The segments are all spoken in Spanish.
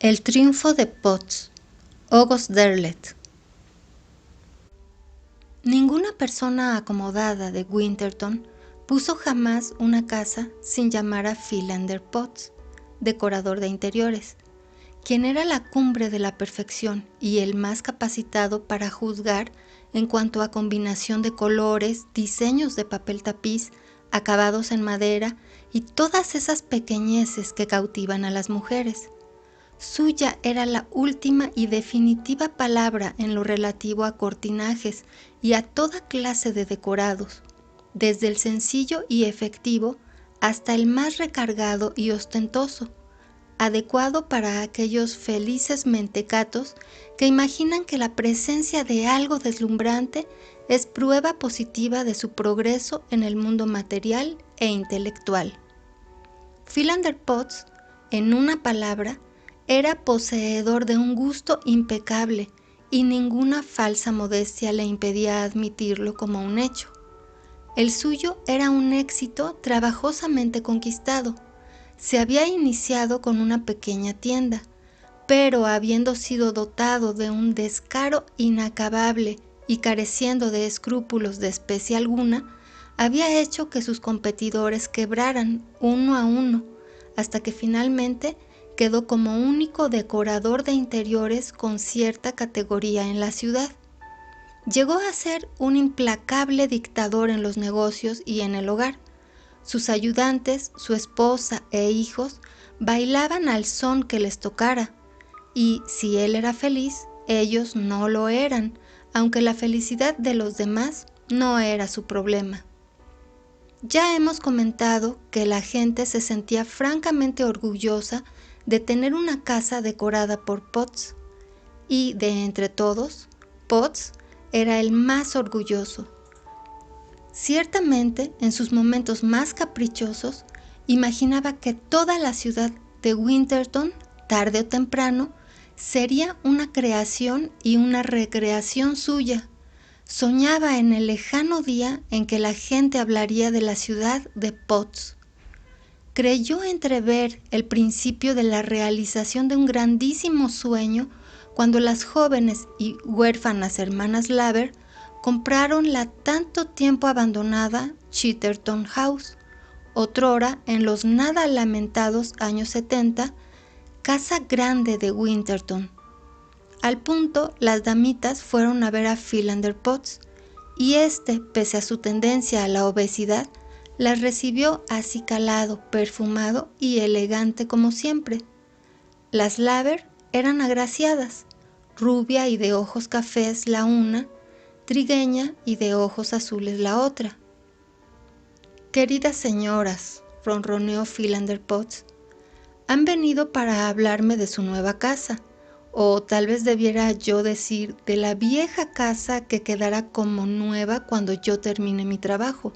El triunfo de Potts, August Derleth. Ninguna persona acomodada de Winterton puso jamás una casa sin llamar a Philander Potts, decorador de interiores, quien era la cumbre de la perfección y el más capacitado para juzgar en cuanto a combinación de colores, diseños de papel tapiz, acabados en madera y todas esas pequeñeces que cautivan a las mujeres. Suya era la última y definitiva palabra en lo relativo a cortinajes y a toda clase de decorados, desde el sencillo y efectivo hasta el más recargado y ostentoso, adecuado para aquellos felices mentecatos que imaginan que la presencia de algo deslumbrante es prueba positiva de su progreso en el mundo material e intelectual. Philander Potts, en una palabra, era poseedor de un gusto impecable y ninguna falsa modestia le impedía admitirlo como un hecho. El suyo era un éxito trabajosamente conquistado. Se había iniciado con una pequeña tienda, pero habiendo sido dotado de un descaro inacabable y careciendo de escrúpulos de especie alguna, había hecho que sus competidores quebraran uno a uno, hasta que finalmente quedó como único decorador de interiores con cierta categoría en la ciudad. Llegó a ser un implacable dictador en los negocios y en el hogar. Sus ayudantes, su esposa e hijos bailaban al son que les tocara, y si él era feliz, ellos no lo eran, aunque la felicidad de los demás no era su problema. Ya hemos comentado que la gente se sentía francamente orgullosa de tener una casa decorada por Potts, y de entre todos, Potts era el más orgulloso. Ciertamente, en sus momentos más caprichosos, imaginaba que toda la ciudad de Winterton, tarde o temprano, sería una creación y una recreación suya. Soñaba en el lejano día en que la gente hablaría de la ciudad de Potts. Creyó entrever el principio de la realización de un grandísimo sueño cuando las jóvenes y huérfanas hermanas Laver compraron la tanto tiempo abandonada Chatterton House, otrora en los nada lamentados años 70, casa grande de Winterton. Al punto, las damitas fueron a ver a Philander Potts, y pese a su tendencia a la obesidad, las recibió acicalado, perfumado y elegante como siempre. Las Laver eran agraciadas, rubia y de ojos cafés la una, trigueña y de ojos azules la otra. «Queridas señoras», ronroneó Philander Potts, «han venido para hablarme de su nueva casa, o tal vez debiera yo decir de la vieja casa que quedará como nueva cuando yo termine mi trabajo».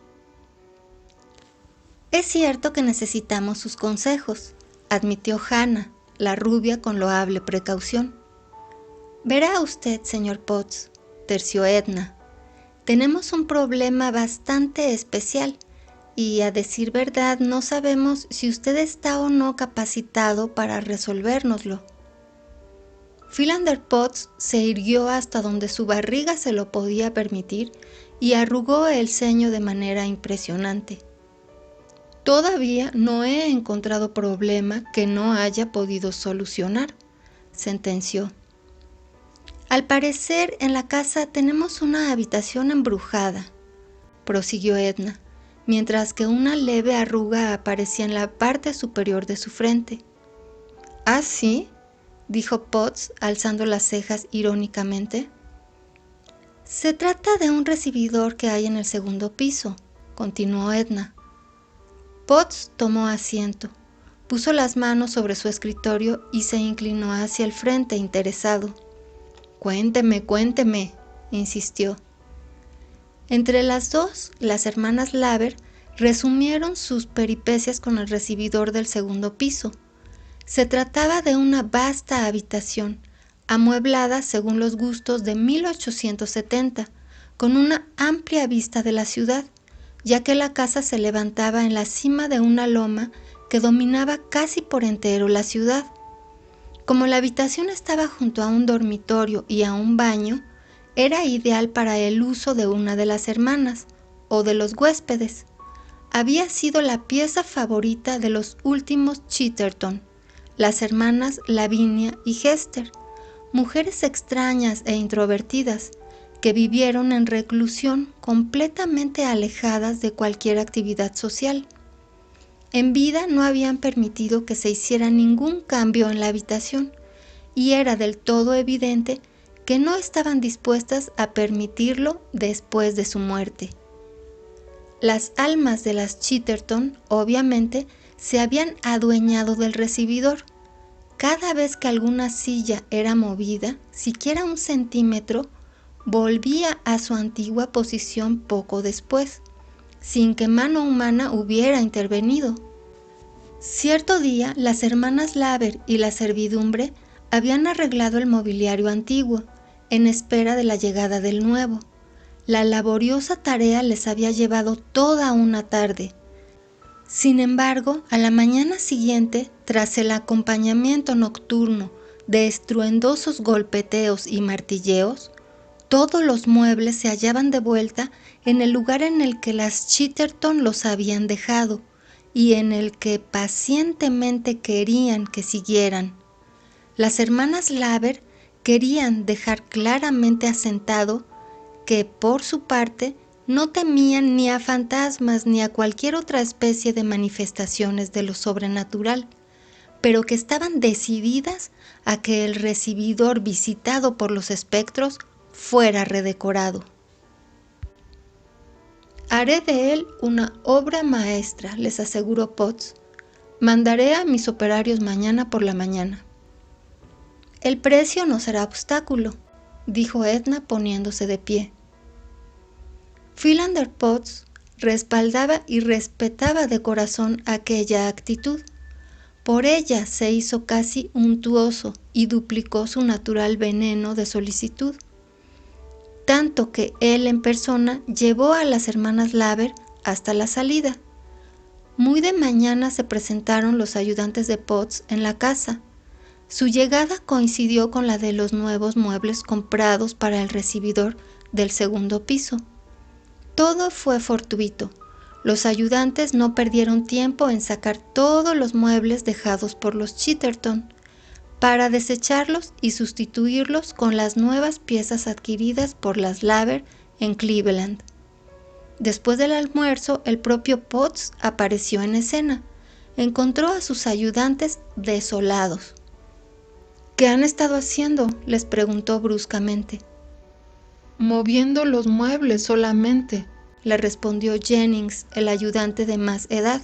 «Es cierto que necesitamos sus consejos», admitió Hannah, la rubia con loable precaución. «Verá usted, señor Potts», terció Edna, «tenemos un problema bastante especial y, a decir verdad, no sabemos si usted está o no capacitado para resolvérnoslo». Philander Potts se irguió hasta donde su barriga se lo podía permitir y arrugó el ceño de manera impresionante. «Todavía no he encontrado problema que no haya podido solucionar», sentenció. «Al parecer, en la casa tenemos una habitación embrujada», prosiguió Edna, mientras que una leve arruga aparecía en la parte superior de su frente. «¿Ah, sí?», dijo Potts, alzando las cejas irónicamente. «Se trata de un recibidor que hay en el segundo piso», continuó Edna. Potts tomó asiento, puso las manos sobre su escritorio y se inclinó hacia el frente interesado. «Cuénteme, insistió. Entre las dos, las hermanas Laver resumieron sus peripecias con el recibidor del segundo piso. Se trataba de una vasta habitación, amueblada según los gustos de 1870, con una amplia vista de la ciudad, ya que la casa se levantaba en la cima de una loma que dominaba casi por entero la ciudad. Como la habitación estaba junto a un dormitorio y a un baño, era ideal para el uso de una de las hermanas o de los huéspedes. Había sido la pieza favorita de los últimos Chatterton, las hermanas Lavinia y Hester, mujeres extrañas e introvertidas que vivieron en reclusión completamente alejadas de cualquier actividad social. En vida no habían permitido que se hiciera ningún cambio en la habitación y era del todo evidente que no estaban dispuestas a permitirlo después de su muerte. Las almas de las Chatterton, obviamente, se habían adueñado del recibidor. Cada vez que alguna silla era movida, siquiera un centímetro, volvía a su antigua posición poco después, sin que mano humana hubiera intervenido. Cierto día, las hermanas Laver y la servidumbre habían arreglado el mobiliario antiguo, en espera de la llegada del nuevo. La laboriosa tarea les había llevado toda una tarde. Sin embargo, a la mañana siguiente, tras el acompañamiento nocturno de estruendosos golpeteos y martilleos, todos los muebles se hallaban de vuelta en el lugar en el que las Chatterton los habían dejado y en el que pacientemente querían que siguieran. Las hermanas Laver querían dejar claramente asentado que, por su parte, no temían ni a fantasmas ni a cualquier otra especie de manifestaciones de lo sobrenatural, pero que estaban decididas a que el recibidor visitado por los espectros fuera redecorado. «Haré de él una obra maestra», les aseguró Potts. «Mandaré a mis operarios mañana por la mañana». «El precio no será obstáculo», dijo Edna poniéndose de pie. Philander Potts respaldaba y respetaba de corazón aquella actitud. Por ella se hizo casi untuoso y duplicó su natural veneno de solicitud. Tanto que él en persona llevó a las hermanas Laver hasta la salida. Muy de mañana se presentaron los ayudantes de Potts en la casa. Su llegada coincidió con la de los nuevos muebles comprados para el recibidor del segundo piso. Todo fue fortuito. Los ayudantes no perdieron tiempo en sacar todos los muebles dejados por los Chatterton, para desecharlos y sustituirlos con las nuevas piezas adquiridas por las Laver en Cleveland. Después del almuerzo, el propio Potts apareció en escena. Encontró a sus ayudantes desolados. «¿Qué han estado haciendo?», les preguntó bruscamente. «Moviendo los muebles solamente», le respondió Jennings, el ayudante de más edad.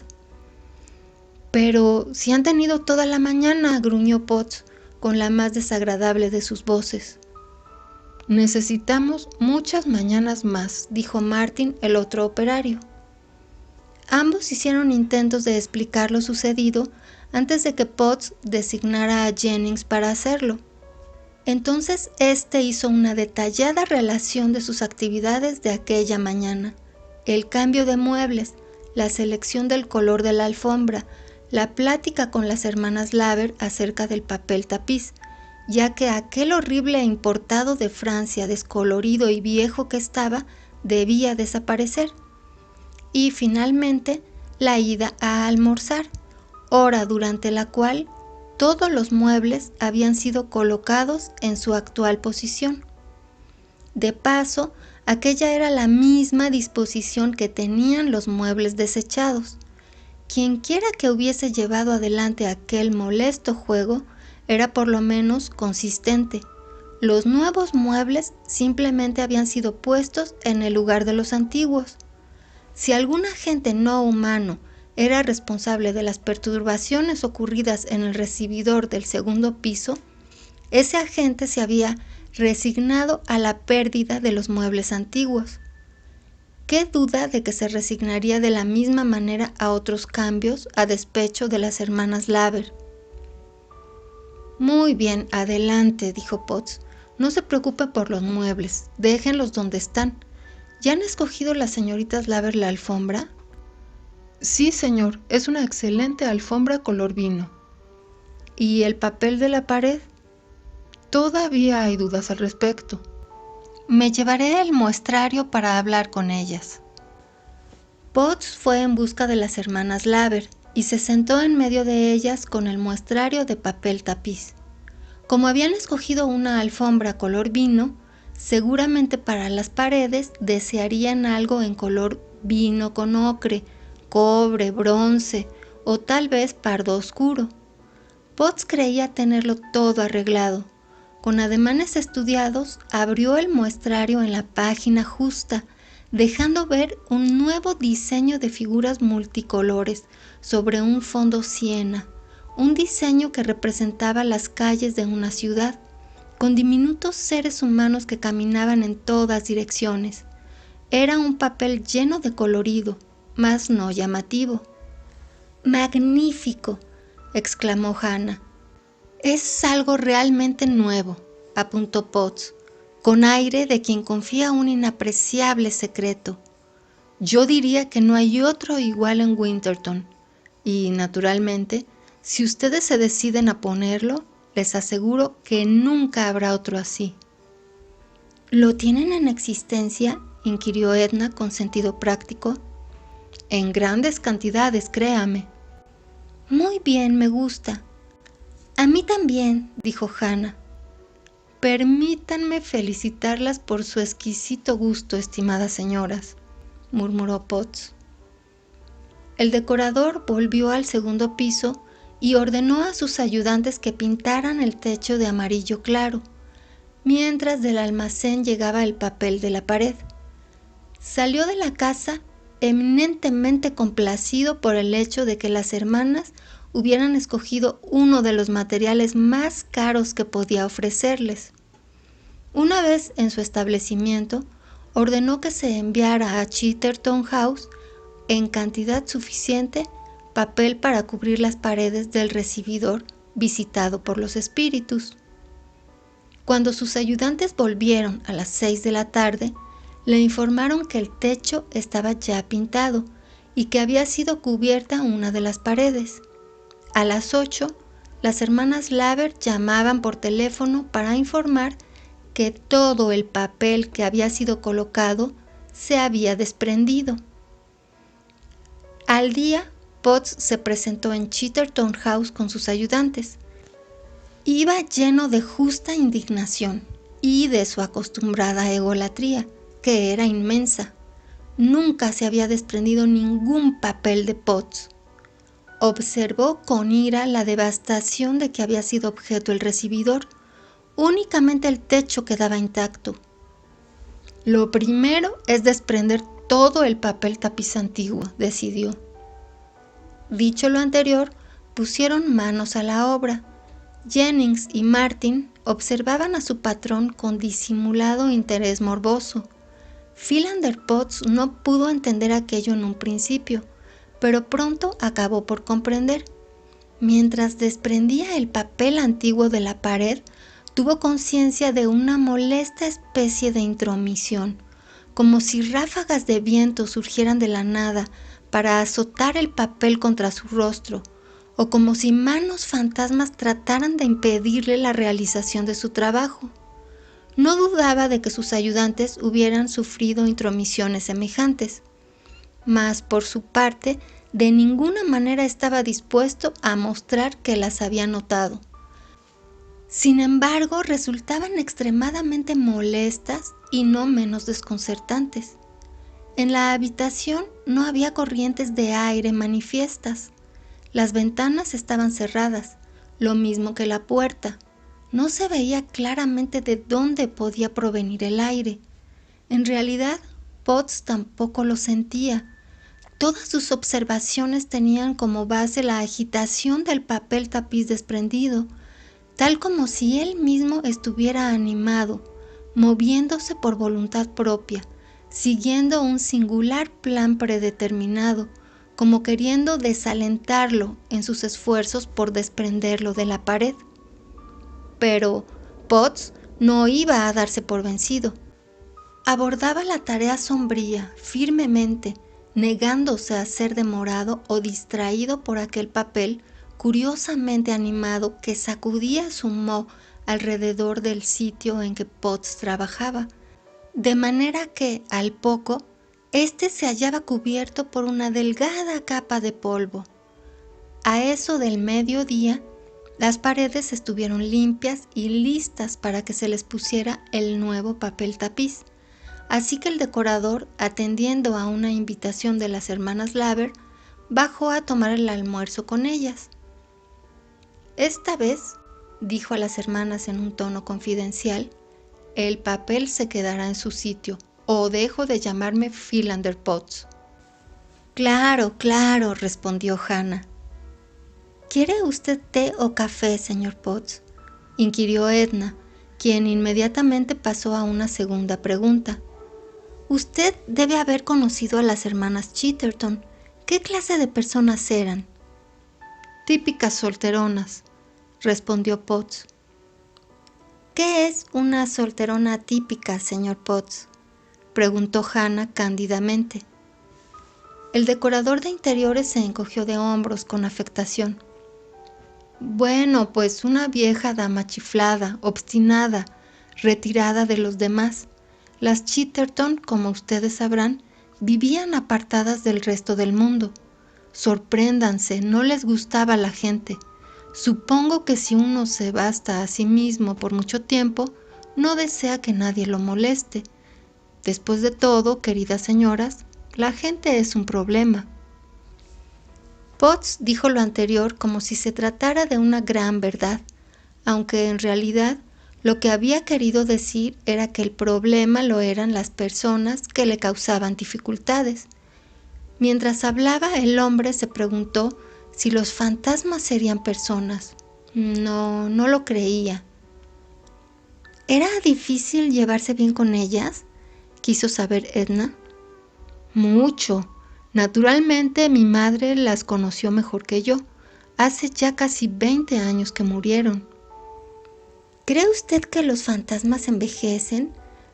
«Pero si han tenido toda la mañana», gruñó Potts, con la más desagradable de sus voces. «Necesitamos muchas mañanas más», dijo Martin, el otro operario. Ambos hicieron intentos de explicar lo sucedido antes de que Potts designara a Jennings para hacerlo. Entonces éste hizo una detallada relación de sus actividades de aquella mañana: el cambio de muebles, la selección del color de la alfombra, la plática con las hermanas Laver acerca del papel tapiz, ya que aquel horrible importado de Francia, descolorido y viejo que estaba, debía desaparecer. Y finalmente, la ida a almorzar, hora durante la cual todos los muebles habían sido colocados en su actual posición. De paso, aquella era la misma disposición que tenían los muebles desechados. Quienquiera que hubiese llevado adelante aquel molesto juego era por lo menos consistente. Los nuevos muebles simplemente habían sido puestos en el lugar de los antiguos. Si algún agente no humano era responsable de las perturbaciones ocurridas en el recibidor del segundo piso, ese agente se había resignado a la pérdida de los muebles antiguos. ¿Qué duda de que se resignaría de la misma manera a otros cambios a despecho de las hermanas Laver? «Muy bien, adelante», dijo Potts. «No se preocupe por los muebles, déjenlos donde están. ¿Ya han escogido las señoritas Laver la alfombra?» «Sí, señor, es una excelente alfombra color vino». ¿Y el papel de la pared? Todavía hay dudas al respecto. Me llevaré el muestrario para hablar con ellas. Potts fue en busca de las hermanas Laver y se sentó en medio de ellas con el muestrario de papel tapiz. Como habían escogido una alfombra color vino, seguramente para las paredes desearían algo en color vino con ocre, cobre, bronce o tal vez pardo oscuro. Potts creía tenerlo todo arreglado. Con ademanes estudiados, abrió el muestrario en la página justa, dejando ver un nuevo diseño de figuras multicolores sobre un fondo siena, un diseño que representaba las calles de una ciudad, con diminutos seres humanos que caminaban en todas direcciones. Era un papel lleno de colorido, mas no llamativo. ¡Magnífico!, exclamó Hannah. Es algo realmente nuevo, apuntó Potts, con aire de quien confía un inapreciable secreto. Yo diría que no hay otro igual en Winterton, y, naturalmente, si ustedes se deciden a ponerlo, les aseguro que nunca habrá otro así. ¿Lo tienen en existencia?, inquirió Edna con sentido práctico. En grandes cantidades, créame. Muy bien, me gusta. A mí también, dijo Hannah. Permítanme felicitarlas por su exquisito gusto, estimadas señoras, murmuró Potts. El decorador volvió al segundo piso y ordenó a sus ayudantes que pintaran el techo de amarillo claro, mientras del almacén llegaba el papel de la pared. Salió de la casa eminentemente complacido por el hecho de que las hermanas hubieran escogido uno de los materiales más caros que podía ofrecerles. Una vez en su establecimiento, ordenó que se enviara a Chitterton House en cantidad suficiente papel para cubrir las paredes del recibidor visitado por los espíritus. Cuando sus ayudantes volvieron a las 6 de la tarde, le informaron que el techo estaba ya pintado y que había sido cubierta una de las paredes. A las 8, las hermanas Laver llamaban por teléfono para informar que todo el papel que había sido colocado se había desprendido. Al día, Potts se presentó en Chitterton House con sus ayudantes. Iba lleno de justa indignación y de su acostumbrada egolatría, que era inmensa. Nunca se había desprendido ningún papel de Potts. Observó con ira la devastación de que había sido objeto el recibidor. Únicamente el techo quedaba intacto. Lo primero es desprender todo el papel tapiz antiguo, decidió. Dicho lo anterior, pusieron manos a la obra. Jennings y Martin observaban a su patrón con disimulado interés morboso. Philander Potts no pudo entender aquello en un principio, pero pronto acabó por comprender. Mientras desprendía el papel antiguo de la pared, tuvo conciencia de una molesta especie de intromisión, como si ráfagas de viento surgieran de la nada para azotar el papel contra su rostro, o como si manos fantasmas trataran de impedirle la realización de su trabajo. No dudaba de que sus ayudantes hubieran sufrido intromisiones semejantes, mas por su parte de ninguna manera estaba dispuesto a mostrar que las había notado. Sin embargo, resultaban extremadamente molestas y no menos desconcertantes. En la habitación no había corrientes de aire manifiestas. Las ventanas estaban cerradas, lo mismo que la puerta. No se veía claramente de dónde podía provenir el aire. En realidad, Potts tampoco lo sentía. Todas sus observaciones tenían como base la agitación del papel tapiz desprendido, tal como si él mismo estuviera animado, moviéndose por voluntad propia, siguiendo un singular plan predeterminado, como queriendo desalentarlo en sus esfuerzos por desprenderlo de la pared. Pero Potts no iba a darse por vencido. Abordaba la tarea sombría, firmemente, negándose a ser demorado o distraído por aquel papel curiosamente animado que sacudía su moho alrededor del sitio en que Potts trabajaba, de manera que, al poco, éste se hallaba cubierto por una delgada capa de polvo. A eso del mediodía, las paredes estuvieron limpias y listas para que se les pusiera el nuevo papel tapiz. Así que el decorador, atendiendo a una invitación de las hermanas Laver, bajó a tomar el almuerzo con ellas. Esta vez, dijo a las hermanas en un tono confidencial, el papel se quedará en su sitio, o dejo de llamarme Philander Potts. Claro, claro, respondió Hannah. ¿Quiere usted té o café, señor Potts?, inquirió Edna, quien inmediatamente pasó a una segunda pregunta. Usted debe haber conocido a las hermanas Chitterton. ¿Qué clase de personas eran? Típicas solteronas, respondió Potts. ¿Qué es una solterona típica, señor Potts?, preguntó Hannah cándidamente. El decorador de interiores se encogió de hombros con afectación. Bueno, pues una vieja dama chiflada, obstinada, retirada de los demás. Las Chitterton, como ustedes sabrán, vivían apartadas del resto del mundo. Sorpréndanse, no les gustaba la gente. Supongo que si uno se basta a sí mismo por mucho tiempo, no desea que nadie lo moleste. Después de todo, queridas señoras, la gente es un problema. Potts dijo lo anterior como si se tratara de una gran verdad, aunque en realidad lo que había querido decir era que el problema lo eran las personas que le causaban dificultades. Mientras hablaba, el hombre se preguntó si los fantasmas serían personas. No lo creía. ¿Era difícil llevarse bien con ellas?, quiso saber Edna. Mucho. Naturalmente, mi madre las conoció mejor que yo. Hace ya casi 20 años que murieron. ¿Cree usted que los fantasmas envejecen?,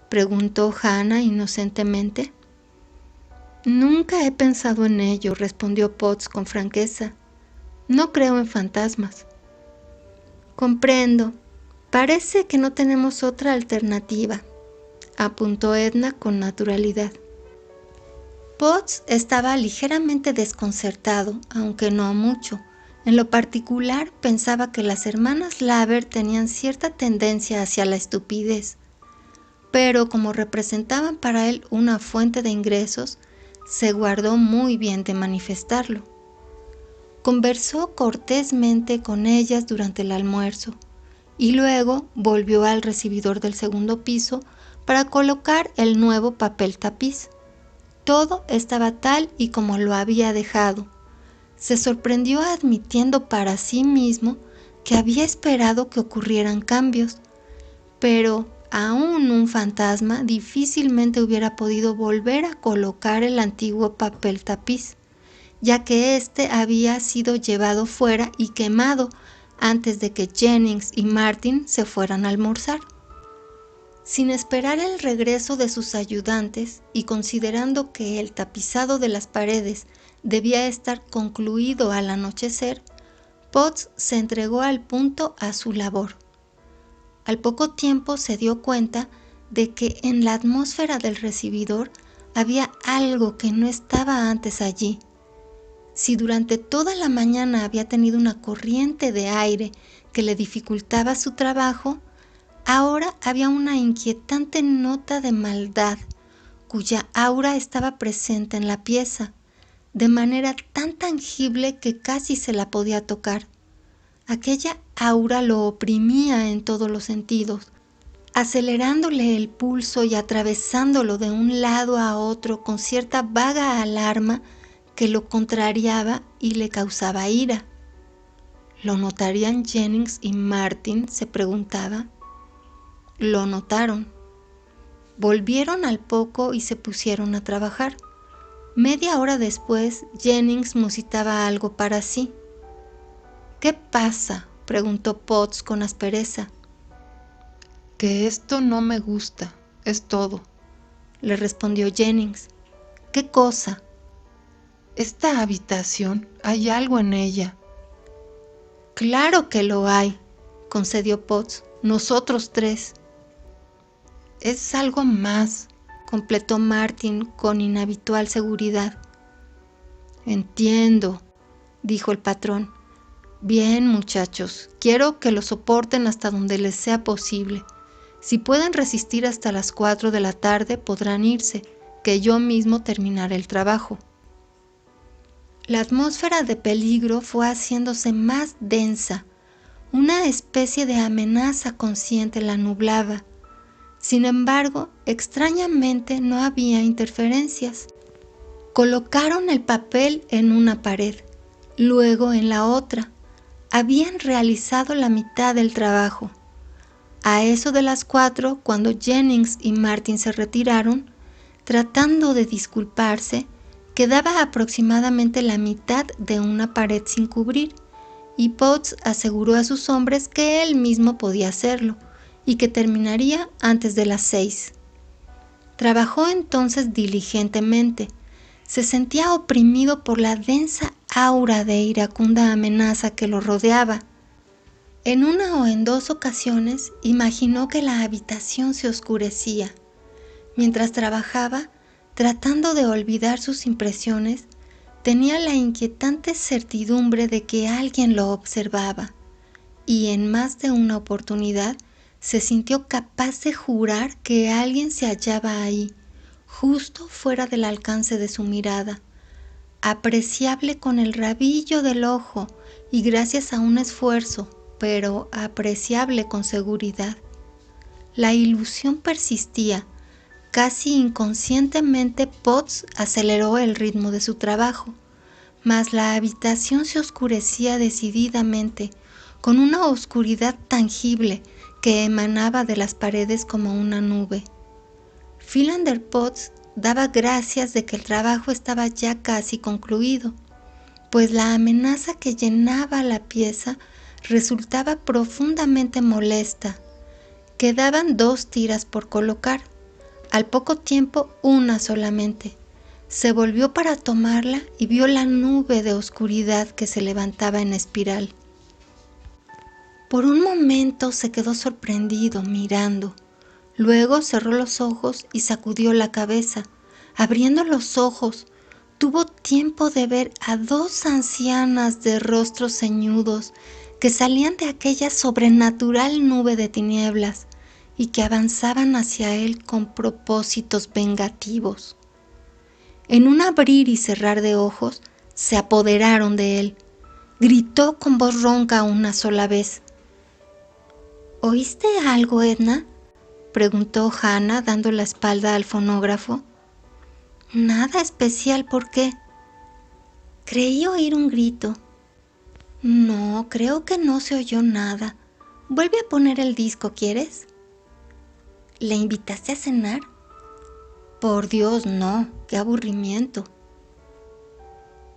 preguntó Hannah inocentemente. Nunca he pensado en ello, respondió Potts con franqueza. No creo en fantasmas. Comprendo. Parece que no tenemos otra alternativa, apuntó Edna con naturalidad. Potts estaba ligeramente desconcertado, aunque no mucho. En lo particular, pensaba que las hermanas Laver tenían cierta tendencia hacia la estupidez, pero como representaban para él una fuente de ingresos, se guardó muy bien de manifestarlo. Conversó cortésmente con ellas durante el almuerzo y luego volvió al recibidor del segundo piso para colocar el nuevo papel tapiz. Todo estaba tal y como lo había dejado. Se sorprendió admitiendo para sí mismo que había esperado que ocurrieran cambios, pero aún un fantasma difícilmente hubiera podido volver a colocar el antiguo papel tapiz, ya que éste había sido llevado fuera y quemado antes de que Jennings y Martin se fueran a almorzar. Sin esperar el regreso de sus ayudantes y considerando que el tapizado de las paredes debía estar concluido al anochecer, Potts se entregó al punto a su labor. Al poco tiempo se dio cuenta de que en la atmósfera del recibidor había algo que no estaba antes allí. Si durante toda la mañana había tenido una corriente de aire que le dificultaba su trabajo, ahora había una inquietante nota de maldad, cuya aura estaba presente en la pieza, de manera tan tangible que casi se la podía tocar. Aquella aura lo oprimía en todos los sentidos, acelerándole el pulso y atravesándolo de un lado a otro con cierta vaga alarma que lo contrariaba y le causaba ira. ¿Lo notarían Jennings y Martin?, se preguntaba. Lo notaron. Volvieron al poco y se pusieron a trabajar. Media hora después, Jennings musitaba algo para sí. ¿Qué pasa?, preguntó Potts con aspereza. Que esto no me gusta, es todo, le respondió Jennings. ¿Qué cosa? Esta habitación, hay algo en ella. Claro que lo hay, concedió Potts. Nosotros tres. Es algo más, completó Martin con inhabitual seguridad. Entiendo, dijo el patrón. Bien, muchachos, quiero que lo soporten hasta donde les sea posible. Si pueden resistir hasta las 4 de la tarde, podrán irse, que yo mismo terminaré el trabajo. La atmósfera de peligro fue haciéndose más densa. Una especie de amenaza consciente la nublaba. Sin embargo, extrañamente no había interferencias. Colocaron el papel en una pared, luego en la otra. Habían realizado la mitad del trabajo. A eso de las 4, cuando Jennings y Martin se retiraron, tratando de disculparse, quedaba aproximadamente la mitad de una pared sin cubrir, y Potts aseguró a sus hombres que él mismo podía hacerlo y que terminaría antes de las 6. Trabajó entonces diligentemente. Se sentía oprimido por la densa aura de iracunda amenaza que lo rodeaba. En una o en 2 ocasiones imaginó que la habitación se oscurecía. Mientras trabajaba, tratando de olvidar sus impresiones, tenía la inquietante certidumbre de que alguien lo observaba, y en más de una oportunidad se sintió capaz de jurar que alguien se hallaba ahí, justo fuera del alcance de su mirada, apreciable con el rabillo del ojo y gracias a un esfuerzo, pero apreciable con seguridad. La ilusión persistía. Casi inconscientemente Potts aceleró el ritmo de su trabajo, mas la habitación se oscurecía decididamente, con una oscuridad tangible que emanaba de las paredes como una nube. Philander Potts daba gracias de que el trabajo estaba ya casi concluido, pues la amenaza que llenaba la pieza resultaba profundamente molesta. Quedaban 2 tiras por colocar. Al poco tiempo, una solamente. Se volvió para tomarla y vio la nube de oscuridad que se levantaba en espiral. Por un momento se quedó sorprendido, mirando. Luego cerró los ojos y sacudió la cabeza. Abriendo los ojos, tuvo tiempo de ver a 2 ancianas de rostros ceñudos que salían de aquella sobrenatural nube de tinieblas y que avanzaban hacia él con propósitos vengativos. En un abrir y cerrar de ojos, se apoderaron de él. Gritó con voz ronca una sola vez. ¿Oíste algo, Edna?, preguntó Hannah, dando la espalda al fonógrafo. Nada especial, ¿por qué? Creí oír un grito. No, creo que no se oyó nada. Vuelve a poner el disco, ¿quieres? ¿Le invitaste a cenar? Por Dios, no, qué aburrimiento.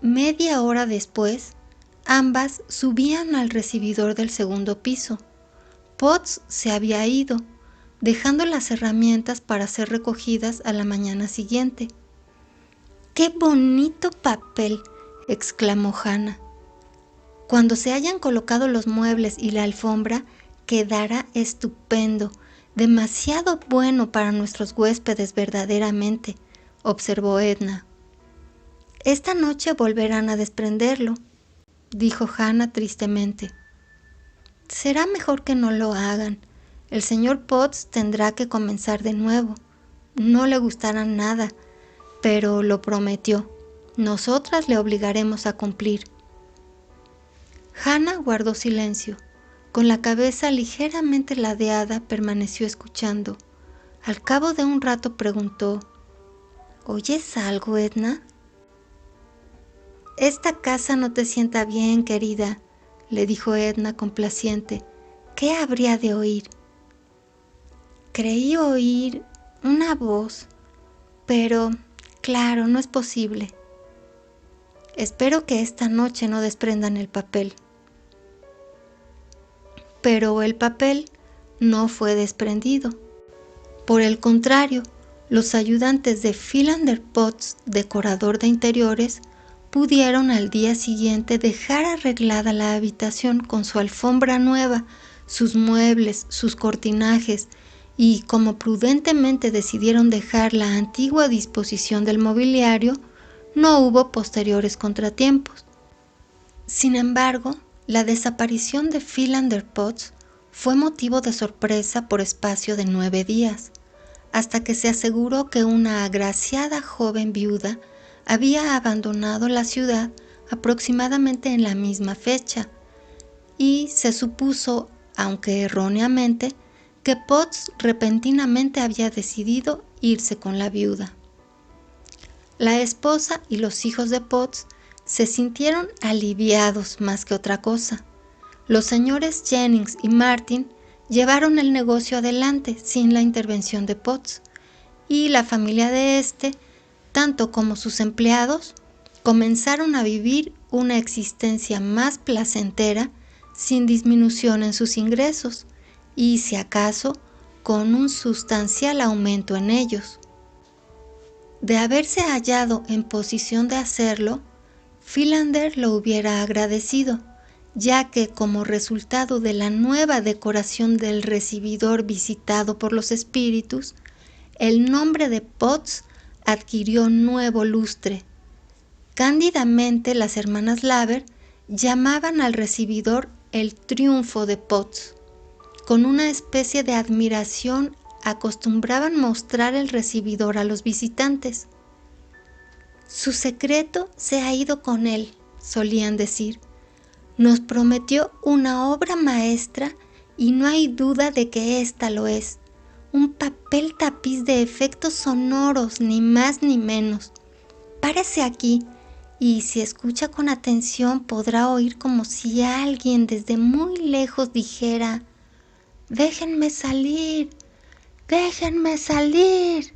Media hora después, ambas subían al recibidor del segundo piso. Potts se había ido, dejando las herramientas para ser recogidas a la mañana siguiente. ¡Qué bonito papel!, exclamó Hannah. Cuando se hayan colocado los muebles y la alfombra, quedará estupendo, demasiado bueno para nuestros huéspedes verdaderamente, observó Edna. Esta noche volverán a desprenderlo, dijo Hannah tristemente. Será mejor que no lo hagan. El señor Potts tendrá que comenzar de nuevo. No le gustará nada, pero lo prometió. Nosotras le obligaremos a cumplir. Hannah guardó silencio. Con la cabeza ligeramente ladeada permaneció escuchando. Al cabo de un rato preguntó, ¿oyes algo, Edna? Esta casa no te sienta bien, querida, le dijo Edna complaciente. ¿Qué habría de oír? Creí oír una voz, pero, claro, no es posible. Espero que esta noche no desprendan el papel. Pero el papel no fue desprendido. Por el contrario, los ayudantes de Philander Potts, decorador de interiores, pudieron al día siguiente dejar arreglada la habitación con su alfombra nueva, sus muebles, sus cortinajes, y como prudentemente decidieron dejar la antigua disposición del mobiliario, no hubo posteriores contratiempos. Sin embargo, la desaparición de Philander Potts fue motivo de sorpresa por espacio de 9 días, hasta que se aseguró que una agraciada joven viuda había abandonado la ciudad aproximadamente en la misma fecha, y se supuso, aunque erróneamente, que Potts repentinamente había decidido irse con la viuda. La esposa y los hijos de Potts se sintieron aliviados más que otra cosa. Los señores Jennings y Martin llevaron el negocio adelante sin la intervención de Potts, y la familia de este, tanto como sus empleados, comenzaron a vivir una existencia más placentera, sin disminución en sus ingresos, y si acaso, con un sustancial aumento en ellos. De haberse hallado en posición de hacerlo, Philander lo hubiera agradecido, ya que como resultado de la nueva decoración del recibidor visitado por los espíritus, el nombre de Potts adquirió nuevo lustre. Cándidamente las hermanas Laver llamaban al recibidor el triunfo de Potts. Con una especie de admiración acostumbraban mostrar el recibidor a los visitantes. Su secreto se ha ido con él, solían decir. Nos prometió una obra maestra y no hay duda de que ésta lo es. Un papel tapiz de efectos sonoros, ni más ni menos. Párese aquí y si escucha con atención podrá oír como si alguien desde muy lejos dijera: «¡Déjenme salir! ¡Déjenme salir!».